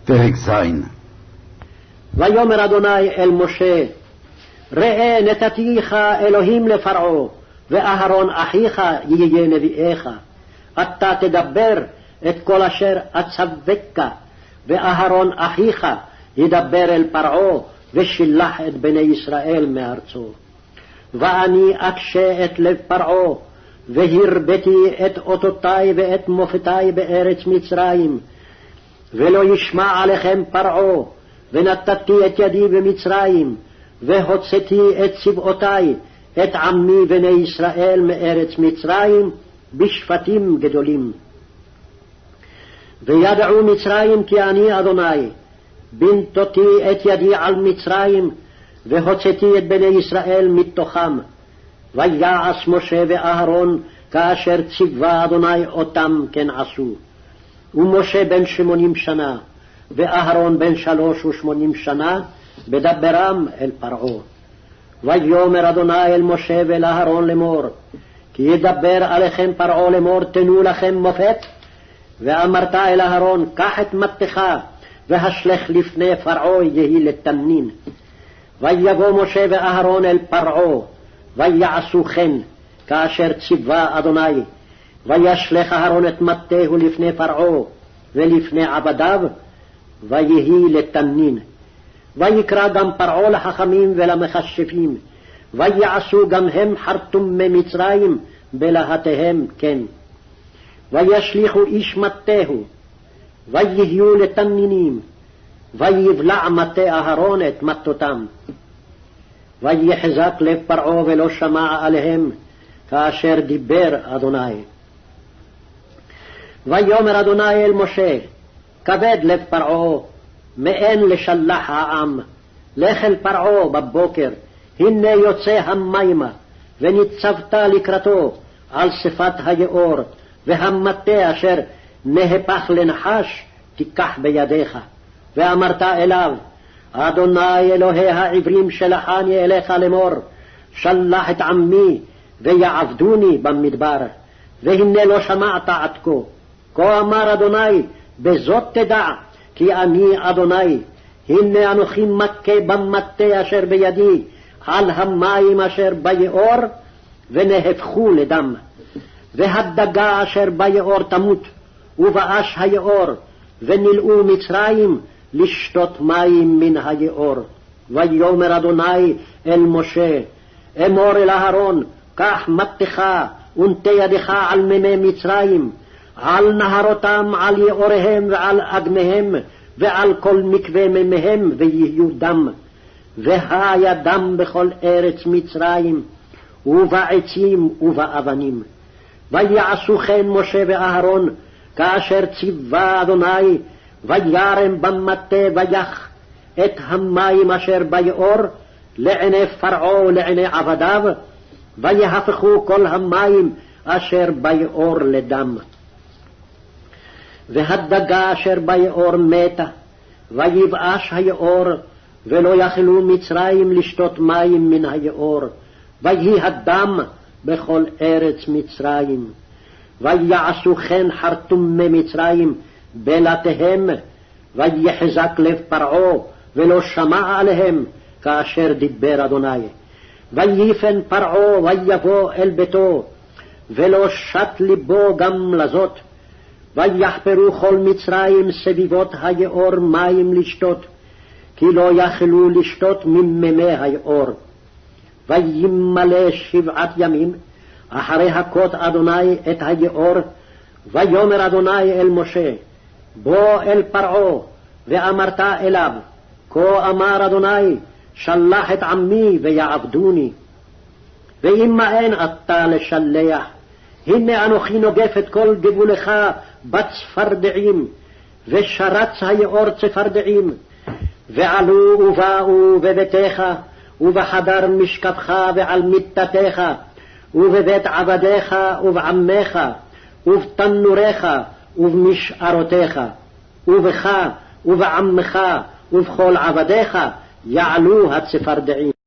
פרק ז'. ויאמר אדוני אל משה, ראה נתתיך אלוהים לפרעה, ואהרון אחיך יהיה נביאך. אתה תדבר את כל אשר אצווך, ואהרון אחיך ידבר אל פרעה, ושילח את בני ישראל מארצו. ואני אקשה את לב פרעה, והרביתי את אותותי ואת מופתי בארץ מצרים, ולא ישמע עליכם פרעה, ונתתי את ידי במצרים, והוצאתי את צבאותי, את עמי בני ישראל מארץ מצרים, בשפטים גדולים. וידעו מצרים כי אני אדוני, בנתתי את ידי על מצרים, והוצאתי את בני ישראל מתוכם. ויעש משה ואהרון כאשר ציווה אדוני אותם כן עשו. ומשה בן 80 שנה, ואהרון בן 83 שנה, בדברם אל פרעה. ויאמר אדוני אל משה ואל אהרון לאמור, כי ידבר עליכם פרעה לאמור, תנו לכם מופת. ואמרת אל אהרון, קח את מטך, והשלך לפני פרעה יהי לתנין. ויבוא משה ואהרון אל פרעה, ויעשו כן, כאשר ציווה אדוני. וישלך אהרון את מטהו לפני פרעה, ולפני עבדיו, ויהי לתנין. ויקרא גם פרעה לחכמים ולמכשפים, ויעשו גם הם חרטומי מצרים בלהטיהם כן. וישליכו איש מטהו, ויהיו לתנינים, ויבלע מטה אהרון את מטותם. ויחזק לב פרעה ולא שמע עליהם, כאשר דיבר אדוני. ויאמר אדוני אל משה, כבד לב פרעה, מאין לשלח העם. לך אל פרעה בבוקר, הנה יוצא המימה, וניצבת לקראתו על שפת היאור, והמטה אשר נהפך לנחש תיקח בידיך. ואמרת אליו, אדוני אלוהי העברים שלחני אליך לאמור, שלח את עמי ויעבדוני במדבר, והנה לא שמעת עד כה. כה אמר אדוני, בזאת תדע כי אני אדוני, הנה אנוכי מכה במטה אשר בידי על המים אשר ביאור, ונהפכו לדם. והדגה אשר ביאור תמות, ובאש היאור, ונלאו מצרים לשתות מים מן היאור. ויאמר אדוני אל משה, אמור אל אהרון, קח מטך ונטה ידך על מימי מצרים, על נהרותם, על יאוריהם ועל אגמיהם, ועל כל מקווה מימיהם, ויהיו דם. והיה דם בכל ארץ מצרים, ובעצים ובאבנים. ויעשו כן משה ואהרון, כאשר ציווה אדוני, וירם במטה ויח את המים אשר ביאור לעיני פרעה ולעיני עבדיו, ויהפכו כל המים אשר ביאור לדם. והדגה אשר ביאור מתה, ויבאש היאור, ולא יכלו מצרים לשתות מים מן היאור, ויהי הדם בכל ארץ מצרים. ויעשו כן חרטומי מצרים בלהטיהם, ויחזק לב פרעה ולא שמע עליהם, כאשר דיבר אדוני. ויפן פרעה ויבוא אל ביתו, ולא שת ליבו גם לזאת. ויחפרו כל מצרים סביבות היאור מים לשתות, כי לא יכלו לשתות ממימי היאור. וימלא 7 ימים אחרי הכות אדוני את היאור. ויאמר אדוני אל משה, בוא אל פרעה, ואמרת אליו, כה אמר אדוני, שלח את עמי ויעבדוני. ואם אין אתה לשלח, הנה אנוכי נוגף את כל גבולך בצפרדעים, ושרץ היאור צפרדעים. ועלו ובאו בביתך, ובחדר משכבך ועל מיטתך, ובבית עבדיך ובעמך, ובתנוריך ובמשארותיך, ובך ובעמך ובכל עבדיך יעלו הצפרדעים.